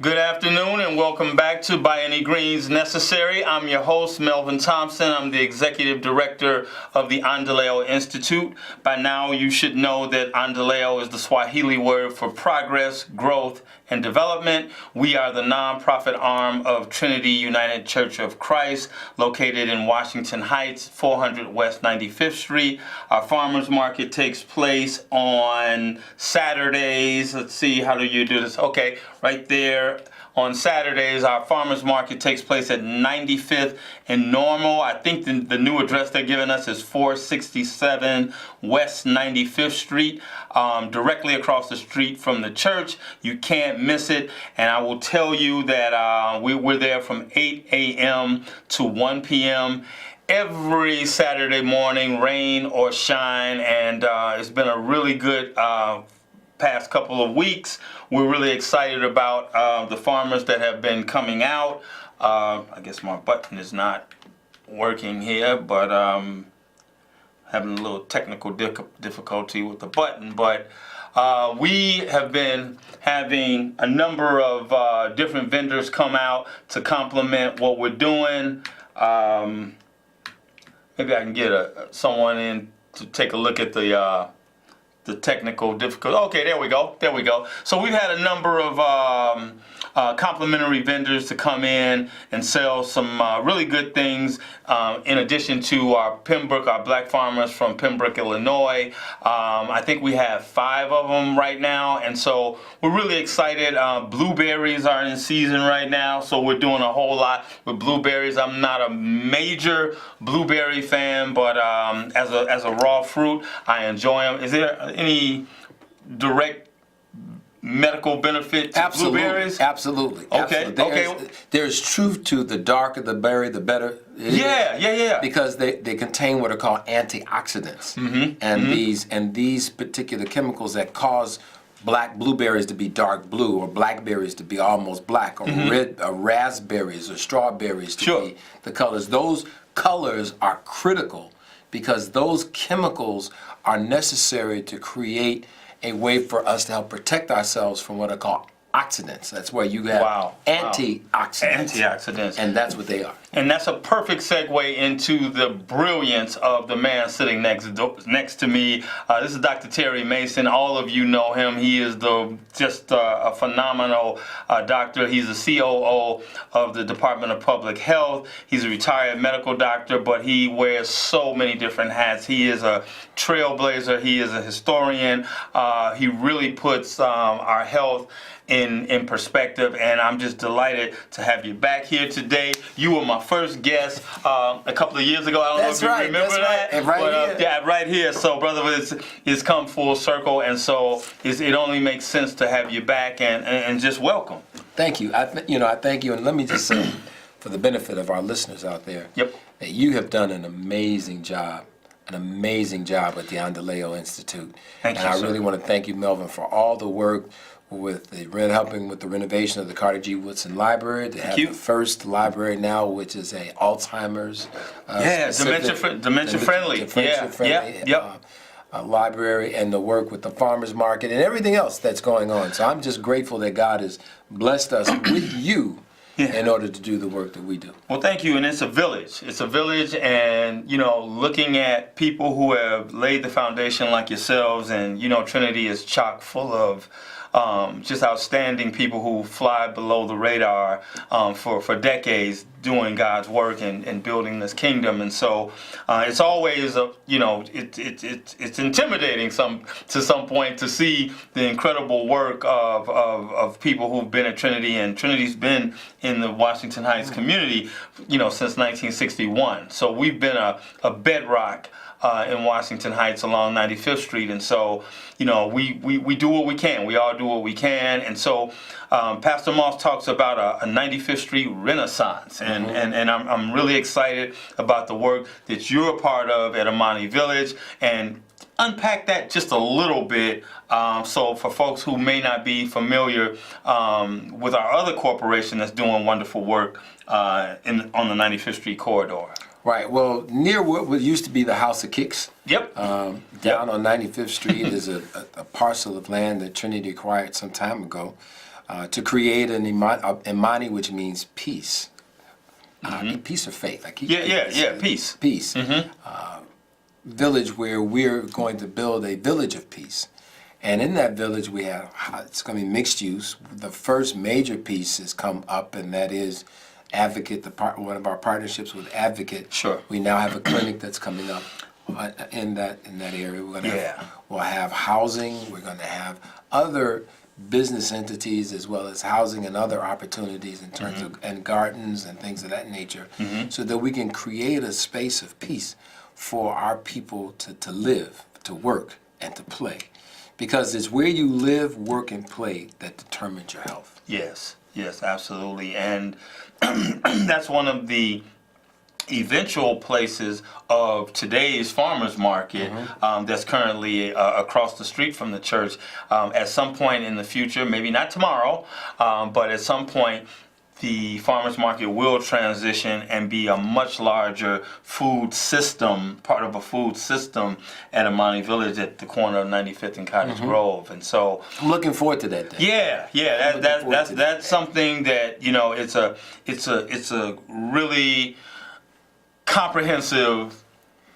Good afternoon and welcome back to By Any Greens Necessary. I'm your host, Melvin Thompson. I'm the Executive Director of the Andaleo Institute. By now you should know that Andaleo is the Swahili word for progress, growth, and development. We are the nonprofit arm of Trinity United Church of Christ, located in Washington Heights, 400 West 95th Street. Our farmers market takes place on Saturdays. Let's see, how do you do this? Okay, right there. On Saturdays, our farmers market takes place at 95th and Normal. I think the new address they're giving us is 467 West 95th Street, directly across the street from the church. You can't miss it. And I will tell you that we're there from 8 a.m. to 1 p.m. every Saturday morning, rain or shine. And it's been a really good past couple of weeks. We're really excited about the farmers that have been coming out. I guess my button is not working here, but having a little technical difficulty with the button. But we have been having a number of different vendors come out to complement what we're doing. Maybe I can get someone in to take a look at the technical difficulty. Okay, there we go. So we've had a number of complimentary vendors to come in and sell some really good things, in addition to our black farmers from Pembroke, Illinois. I think we have 5 of them right now, and so we're really excited. Blueberries are in season right now, so we're doing a whole lot with blueberries. I'm not a major blueberry fan, but as a raw fruit, I enjoy them. Is there any direct medical benefit to blueberries? Absolutely. Okay. There's truth to the darker the berry, the better. Yeah. Because they contain what are called antioxidants, and these particular chemicals that cause black blueberries to be dark blue, or blackberries to be almost black, or red, or raspberries or strawberries to be the colors. Those colors are critical because those chemicals are necessary to create a way for us to help protect ourselves from what are called oxidants. That's where you have antioxidants. And that's what they are. And that's a perfect segue into the brilliance of the man sitting next to me. This is Dr. Terry Mason. All of you know him. He is just a phenomenal doctor. He's the COO of the Department of Public Health. He's a retired medical doctor, but he wears so many different hats. He is a trailblazer. He is a historian. He really puts our health in perspective, and I'm just delighted to have you back here today. You were my first guest a couple of years ago. I don't know if you remember that. Right. Right here. So, brother, it's come full circle, and so it only makes sense to have you back and just welcome. Thank you. I thank you, and let me just say, for the benefit of our listeners out there, that you have done an amazing job at the Andaleo Institute. Thank you, and I sir. really want to thank you, Melvin, for all the work with helping with the renovation of the Carter G. Woodson Library. They have the first library now, which is a Alzheimer's dementia friendly library, and the work with the farmers market and everything else that's going on. So I'm just grateful that God has blessed us with you in order to do the work that we do. Well, thank you. And it's a village. And, looking at people who have laid the foundation like yourselves, and, Trinity is chock full of just outstanding people who fly below the radar for decades doing God's work and building this kingdom. And so it's always, it's intimidating to some point to see the incredible work of people who've been at Trinity. And Trinity's been in the Washington Heights community, since 1961. So we've been a bedrock in Washington Heights along 95th Street. And so, we do what we can. We all do what we can. And so Pastor Moss talks about a 95th Street renaissance. And I'm really excited about the work that you're a part of at Amani Village, and unpack that just a little bit. So for folks who may not be familiar with our other corporation that's doing wonderful work on the 95th Street corridor. Right. Well, near what used to be the House of Kicks, down on 95th Street is a parcel of land that Trinity acquired some time ago. to create an Imani, which means peace. Peace of faith. I keep Peace. Peace. Village where we're going to build a village of peace. And in that village, we have, it's going to be mixed use. The first major piece has come up, and that is Advocate, one of our partnerships with Advocate. Sure. We now have a clinic that's coming up in that area. We're going to we'll have housing. We're going to have other business entities as well as housing and other opportunities in terms of and gardens and things of that nature, so that we can create a space of peace for our people to live, to work, and to play. Because it's where you live, work, and play that determines your health. Yes, absolutely. And that's one of the eventual places of today's farmers market that's currently across the street from the church. At some point in the future, maybe not tomorrow, but at some point, the farmers market will transition and be a much larger food system, part of a food system at Imani Village at the corner of 95th and Cottage Grove. And so I'm looking forward to that day. That's something that, it's a really comprehensive,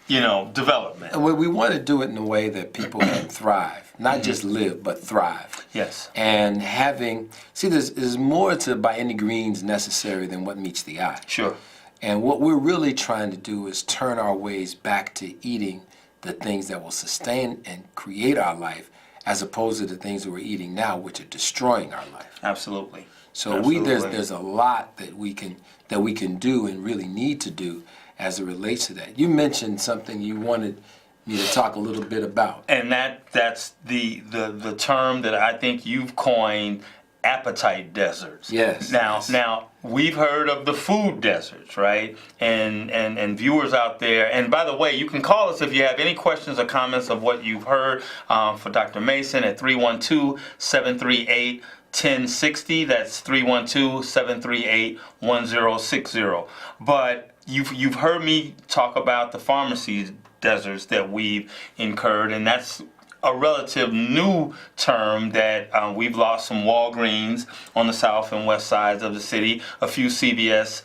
development. And we want to do it in a way that people can thrive, not just live, but thrive. Yes. And there's more to By Any Greens necessary than what meets the eye. Sure. And what we're really trying to do is turn our ways back to eating the things that will sustain and create our life, as opposed to the things that we're eating now, which are destroying our life. Absolutely. So there's a lot that we can do and really need to do as it relates to that. You mentioned something you wanted me to talk a little bit about. And that's the term that I think you've coined, appetite deserts. Yes. Now we've heard of the food deserts, right? And viewers out there, and by the way, you can call us if you have any questions or comments of what you've heard for Dr. Mason at 312-738-1060. That's 312-738-1060. But you've heard me talk about the pharmacy deserts that we've incurred, and that's a relative new term that we've lost some Walgreens on the south and west sides of the city. A few CVS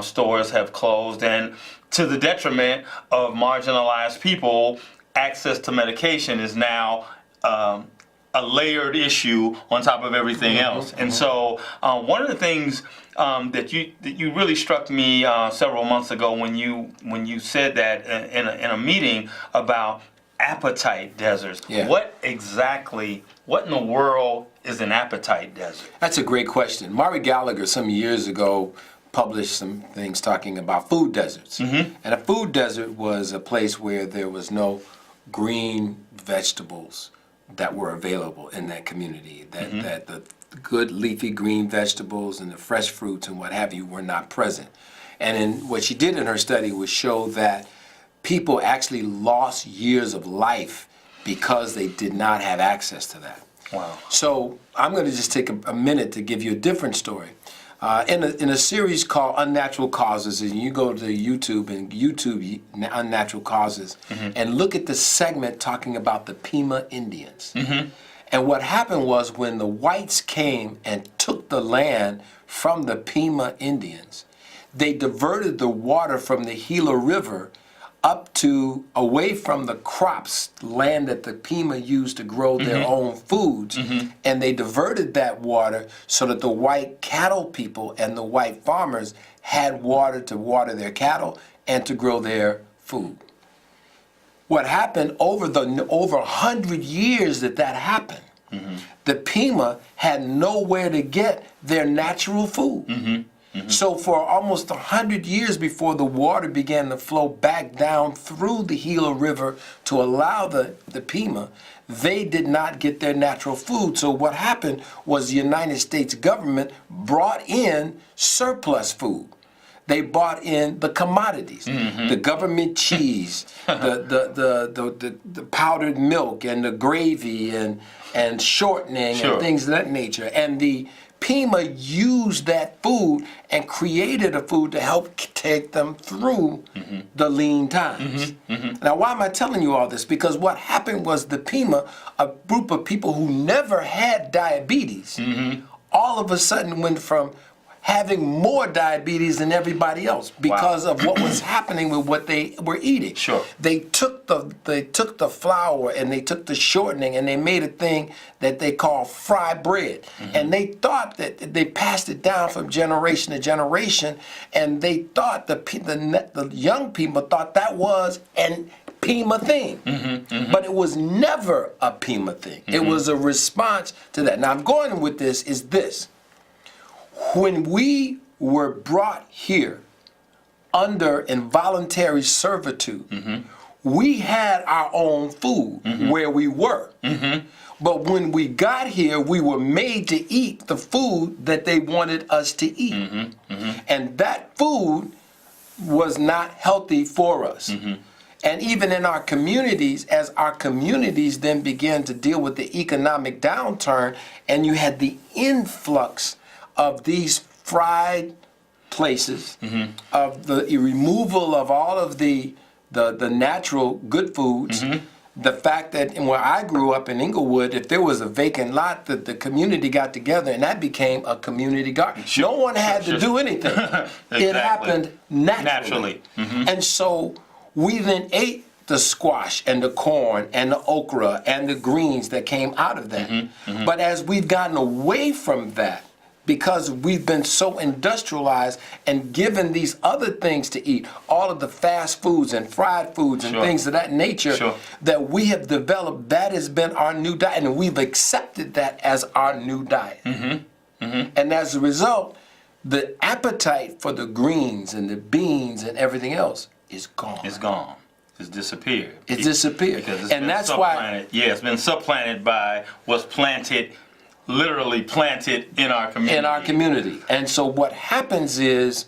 stores have closed, and to the detriment of marginalized people, access to medication is now a layered issue on top of everything else. And so one of the things that you really struck me several months ago when you said that in a meeting about appetite deserts. Yeah. What in the world is an appetite desert? That's a great question. Mari Gallagher some years ago published some things talking about food deserts. And a food desert was a place where there was no green vegetables that were available in that community, that the good leafy green vegetables and the fresh fruits and what have you were not present. And what she did in her study was show that people actually lost years of life because they did not have access to that. Wow. So I'm going to just take a minute to give you a different story. In a series called Unnatural Causes, and you go to YouTube and YouTube Unnatural Causes and look at the segment talking about the Pima Indians. And what happened was when the whites came and took the land from the Pima Indians, they diverted the water from the Gila River up to away from the crops, land that the Pima used to grow their own foods, and they diverted that water so that the white cattle people and the white farmers had water to water their cattle and to grow their food. What happened over 100 years that happened, the Pima had nowhere to get their natural food. So for almost 100 years before the water began to flow back down through the Gila River to allow the Pima, they did not get their natural food. So what happened was the United States government brought in surplus food. They bought in the commodities, the government cheese, the powdered milk and the gravy and shortening and things of that nature. And the Pima used that food and created a food to help take them through the lean times. Now, why am I telling you all this? Because what happened was the Pima, a group of people who never had diabetes, all of a sudden went from having more diabetes than everybody else because of what was happening with what they were eating. Sure. They took the flour and they took the shortening and they made a thing that they call fry bread. And they thought that they passed it down from generation to generation, and they thought the young people thought that was an Pima thing. But it was never a Pima thing. It was a response to that. Now I'm going with this is this. When we were brought here under involuntary servitude, we had our own food where we were. But when we got here, we were made to eat the food that they wanted us to eat. And that food was not healthy for us. And even in our communities, as our communities then began to deal with the economic downturn, and you had the influx of these fried places, of the removal of all of the natural good foods, the fact that where I grew up in Inglewood, if there was a vacant lot, that the community got together and that became a community garden. No one had to do anything. It happened naturally. And so we then ate the squash and the corn and the okra and the greens that came out of that. But as we've gotten away from that, because we've been so industrialized and given these other things to eat, all of the fast foods and fried foods and things of that nature, that we have developed, that has been our new diet, and we've accepted that as our new diet. And as a result, the appetite for the greens and the beans and everything else is gone. It's gone. It's disappeared. It's disappeared. And that's why. Yeah, it's been supplanted by what's planted, literally planted in our community. In our community. And so what happens is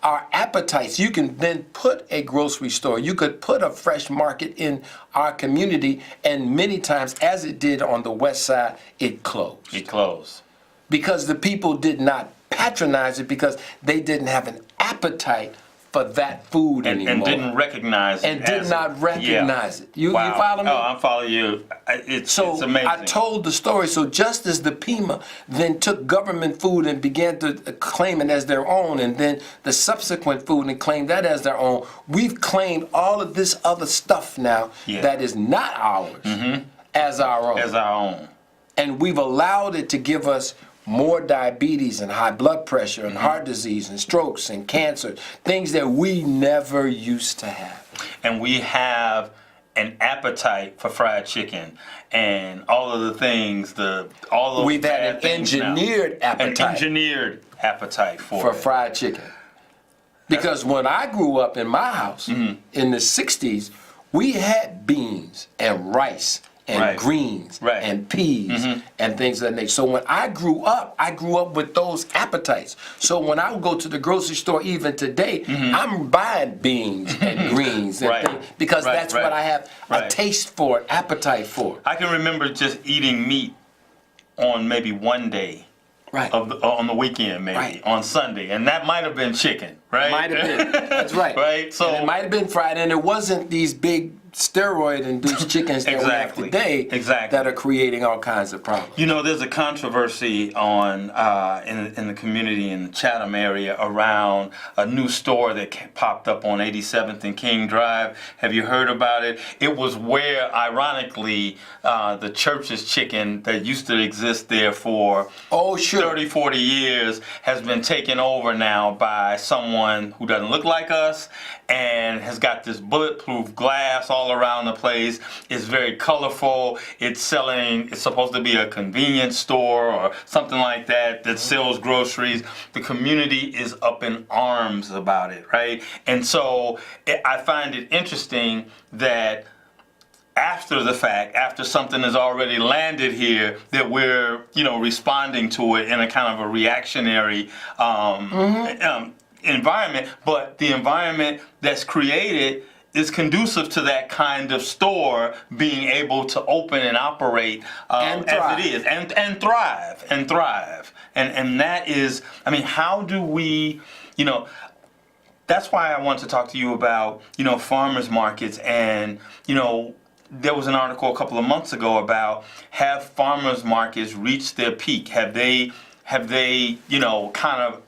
our appetites, you can then put a grocery store, you could put a fresh market in our community, and many times, as it did on the west side, it closed. It closed. Because the people did not patronize it, because they didn't have an appetite for that food anymore. And didn't recognize it. And did not recognize it. You Wow. follow me? Oh, I'm following you. It's amazing. I told the story. So just as the Pima then took government food and began to claim it as their own, and then the subsequent food and claimed that as their own, we've claimed all of this other stuff now that is not ours as our own. As our own. And we've allowed it to give us more diabetes and high blood pressure and heart disease and strokes and cancer, things that we never used to have. And we have an appetite for fried chicken and all of the things, all of we've had an engineered appetite. An engineered appetite for fried chicken. Because when I grew up in my house in the 60s, we had beans and rice and greens and peas and things of that nature. So when I grew up with those appetites. So when I would go to the grocery store even today, I'm buying beans and greens and things, because that's what I have a taste for, appetite for. I can remember just eating meat on maybe one day. On the weekend, maybe on Sunday, and that might have been chicken, right? Might have been. That's right. Right. So and it might have been fried, and it wasn't these big steroid-induced chickens that we have today that are creating all kinds of problems. You know, there's a controversy on in the community in the Chatham area around a new store that popped up on 87th and King Drive. Have you heard about it? It was where, ironically, the Church's chicken that used to exist there for 30, 40 years has been taken over now by someone who doesn't look like us and has got this bulletproof glass all around the place. It's very colorful. It's supposed to be a convenience store or something like that sells groceries. The community is up in arms about it, right? And so I find it interesting that after the fact, after something has already landed here, that we're, responding to it in a kind of a reactionary environment, but the environment that's created is conducive to that kind of store being able to open and operate as it is, and thrive. And that is, how do we, that's why I want to talk to you about, farmers markets. And, there was an article a couple of months ago about, have farmers markets reached their peak? Have they have they, kind of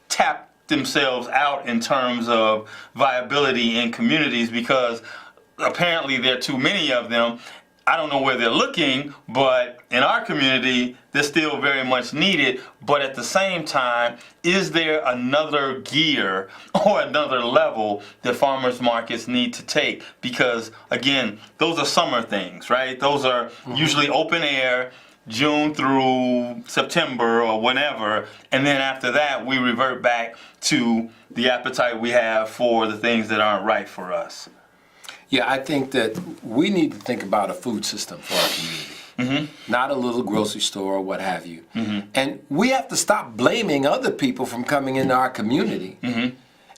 tapped themselves out in terms of viability in communities? Because apparently there are too many of them. I don't know where they're looking, but in our community, they're still very much needed. But at the same time, is there another gear or another level that farmers markets need to take? Because again, those are summer things, right? Those are usually open air, June through September or whenever, and then after that we revert back to the appetite we have for the things that aren't right for us. Yeah, I think that we need to think about a food system for our community, not a little grocery store or what have you. And we have to stop blaming other people from coming into our community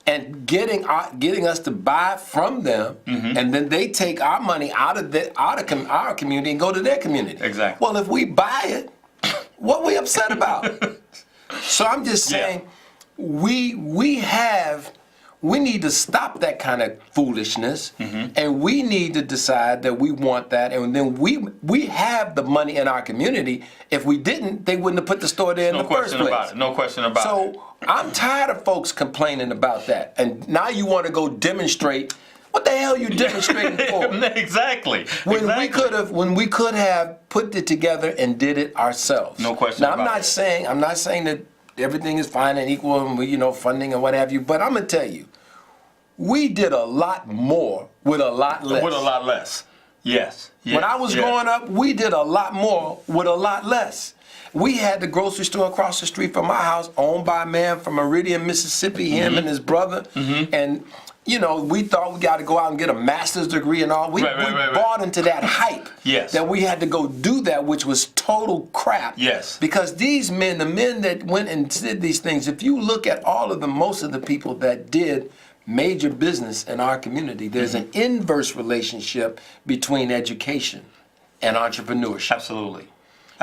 and getting us to buy from them, and then they take our money out of our community and go to their community. Exactly. Well, if we buy it, what are we upset about? So I'm just saying, we need to stop that kind of foolishness, and we need to decide that we want that, and then we have the money in our community. If we didn't, they wouldn't have put the store there in the first place. No question about it. So I'm tired of folks complaining about that, and now you want to go demonstrate. What the hell are you demonstrating for? Exactly. When we could have put it together and did it ourselves. No question now, about it. I'm not saying that everything is fine and equal, and we, funding and what have you. But I'm gonna tell you, we did a lot more with a lot less. With a lot less. Yes. When I was growing up, we did a lot more with a lot less. We had the grocery store across the street from my house, owned by a man from Meridian, Mississippi. Him and his brother, and we thought we got to go out and get a master's degree and all. We bought into that hype that we had to go do that, which was total crap. Yes. Because these men, the men that went and did these things, if you look at most of the people that did major business in our community, there's an inverse relationship between education and entrepreneurship. Absolutely.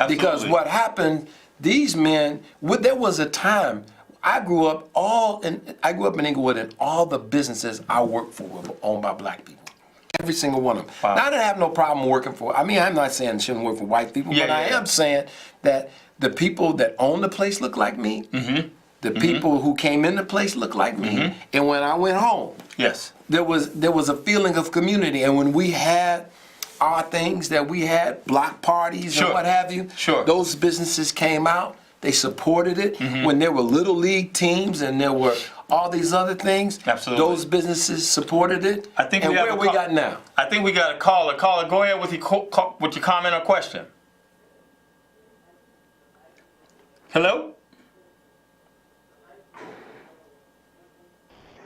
Because what happened, these men, there was a time. I grew up in Inglewood, and all the businesses I worked for were owned by black people. Every single one of them. Wow. Now, I didn't have no problem working for. I'm not saying I shouldn't work for white people, but I am saying that the people that own the place look like me. The people who came in the place looked like me. And when I went home, there was a feeling of community. And when we had our things that we had, block parties and what have you, those businesses came out. They supported it. When there were little league teams and there were all these other things, those businesses supported it. I think and where we got now? I think we got a caller. Caller, go ahead with your comment or question. Hello?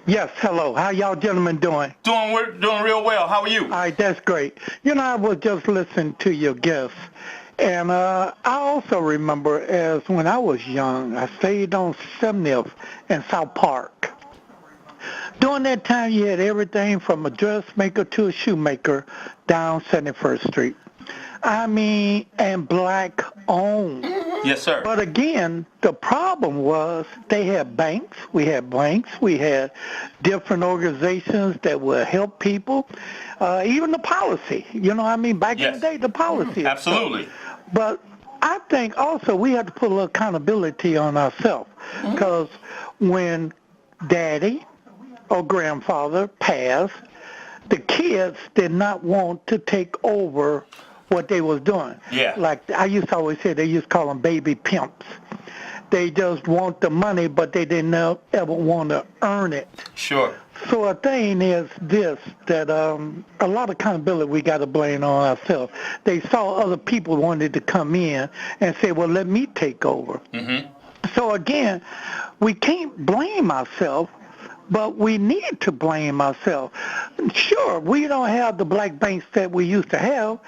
Yes, hello. How y'all gentlemen doing? Doing real well. How are you? All right, that's great. I was just listening to your guests, and I also remember as when I was young, I stayed on 70th in South Park. During that time, you had everything from a dressmaker to a shoemaker down 71st Street. And black owned. Yes, sir. But again, the problem was they had banks, we had different organizations that would help people, even the policy. Back in the day, the policy. Absolutely. But I think also we have to put a little accountability on ourselves, because when daddy or grandfather passed, the kids did not want to take over what they was doing. Yeah. Like I used to always say, they used to call them baby pimps. They just want the money, but they didn't ever want to earn it. Sure. So a thing is this, that a lot of accountability we got to blame on ourselves. They saw other people wanted to come in and say, well, let me take over. So again, we can't blame ourselves, but we need to blame ourselves. Sure, we don't have the black banks that we used to have,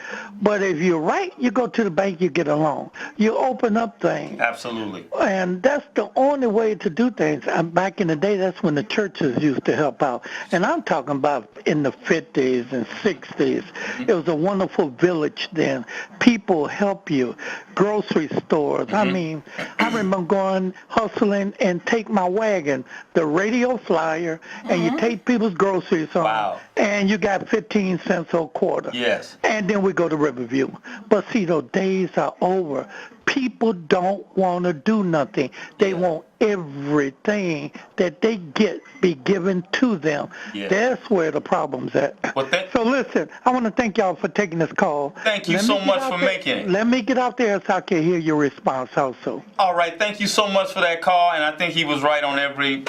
but if you're right, you go to the bank, you get a loan. You open up things. Absolutely. And that's the only way to do things. Back in the day, that's when the churches used to help out. And I'm talking about in the 50s and 60s. It was a wonderful village then. People help you. Grocery stores. I remember going, hustling, and take my wagon, the radio flyer, flyer and you take people's groceries home, Wow. and you got 15 cents or a quarter. Yes. And then we go to Riverview. But see, those days are over. People don't want to do nothing. They want everything that they get be given to them. Yeah. That's where the problem's at. Well, So listen, I want to thank y'all for taking this call. Thank you Let so me get much out for there- making it. Let me get out there so I can hear your response also. All right. Thank you so much for that call, and I think he was right on every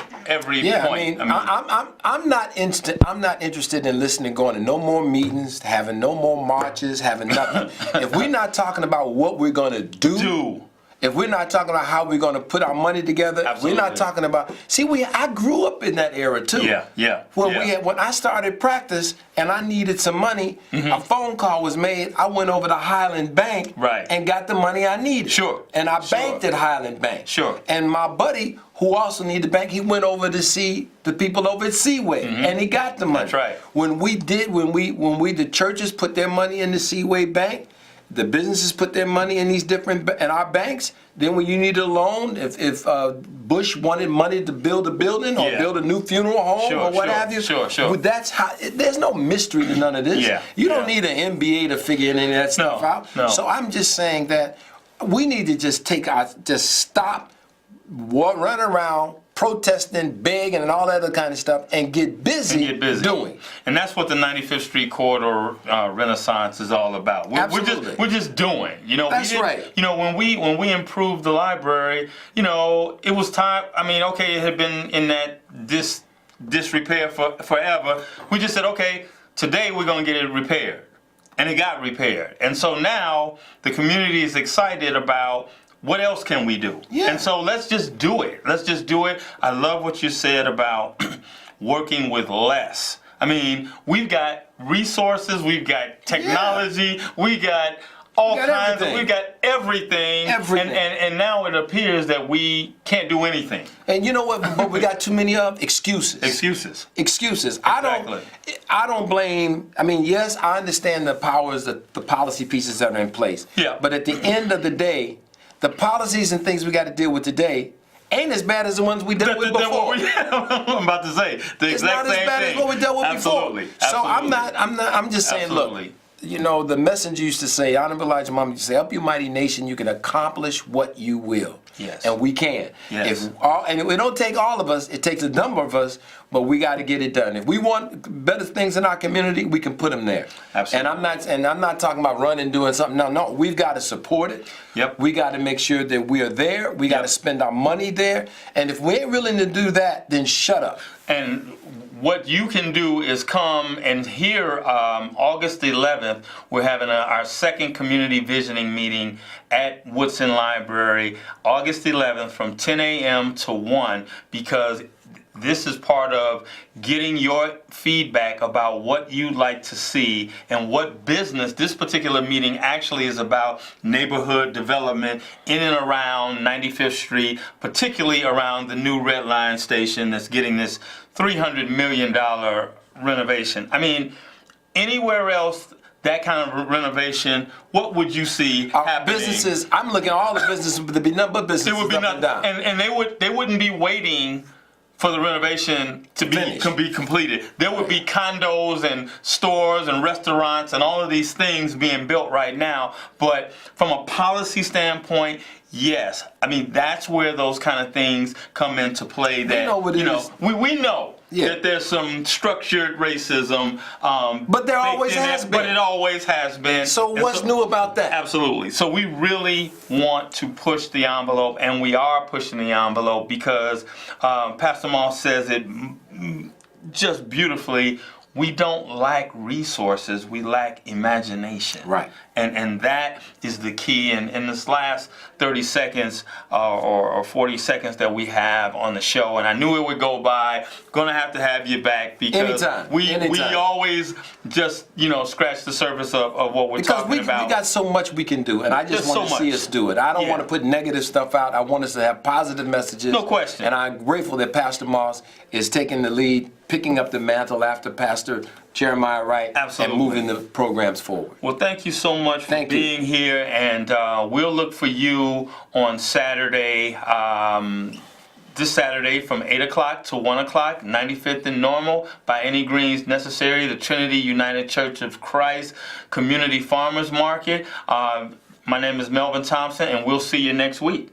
Yeah, point. I'm not interested in listening, going to no more meetings, having no more marches, having nothing. If we're not talking about what we're going to do, if we're not talking about how we're going to put our money together, if we're not talking about. See, I grew up in that era too. Yeah. When I started practice and I needed some money, a phone call was made. I went over to Highland Bank and got the money I needed. Sure. And I banked at Highland Bank. Sure. And my buddy, who also needed the bank, he went over to see the people over at Seaway, and he got the money. That's right. When the churches put their money in the Seaway Bank, the businesses put their money in these different in our banks. Then when you need a loan, if Bush wanted money to build a building or build a new funeral home or what have you, Sure. That's how. There's no mystery to none of this. You don't need an MBA to figure any of that stuff out. No. So I'm just saying that we need to just stop running around protesting, begging, and all that other kind of stuff, and get busy doing. And that's what the 95th Street Corridor Renaissance is all about. Absolutely. We're just doing. That's right. When we improved the library, it was time. I mean, okay, it had been in that disrepair forever. We just said, okay, today we're going to get it repaired, and it got repaired. And so now the community is excited about. What else can we do? Yeah. And so let's just do it. I love what you said about working with less. I mean, we've got resources, we've got technology, we got we've got everything. And now it appears that we can't do anything. And you know what? But we got too many of excuses. Excuses. Exactly. I don't blame. I mean, yes, I understand the powers, the policy pieces that are in place. Yeah. But at the end of the day, the policies and things we got to deal with today ain't as bad as the ones we dealt with before. I'm about to say the it's exact not as same bad thing. as what we dealt with Absolutely. before. So I'm just saying, Absolutely. look, the messenger used to say, Honorable Elijah Muhammad used to say, "Up you mighty nation, you can accomplish what you will." Yes. And we can. Yes. And it don't take all of us, it takes a number of us, but we got to get it done. If we want better things in our community, we can put them there. Absolutely. And I'm not talking about running, doing something. No, we've got to support it. Yep. We got to make sure that we are there. We got to spend our money there. And if we ain't willing to do that, then shut up. And what you can do is come and hear August 11th, we're having our second community visioning meeting at Woodson Library, August 11th from 10 a.m. to 1, because this is part of getting your feedback about what you'd like to see and what business. This particular meeting actually is about neighborhood development in and around 95th Street, particularly around the new Red Line station that's getting this $300 million renovation. I mean, anywhere else, that kind of renovation, what would you see happening? Businesses, I'm looking at all the businesses, but there'd be nothing but businesses It would be up and down. and they wouldn't be waiting for the renovation to be completed. There would be condos and stores and restaurants and all of these things being built right now. But from a policy standpoint, yes. I mean, that's where those kind of things come into play. That we know that there's some structured racism. But there always has been. But it always has been. So what's new about that? Absolutely. So we really want to push the envelope, and we are pushing the envelope because Pastor Moss says it just beautifully. We don't lack resources, we lack imagination. Right. And that is the key. And in this last 30 seconds or 40 seconds that we have on the show, and I knew it would go by, gonna have you back because we always just, scratch the surface of what we're talking about. We got so much we can do, and I just want to see us do it. I don't want to put negative stuff out. I want us to have positive messages. No question. And I'm grateful that Pastor Moss is taking the lead, picking up the mantle after Pastor Jeremiah Wright, and moving the programs forward. Well, thank you so much for being here, and we'll look for you on Saturday, the this Saturday from 8 o'clock to 1 o'clock, 95th and Normal, by any greens necessary, the Trinity United Church of Christ Community Farmers Market. My name is Melvin Thompson, and we'll see you next week.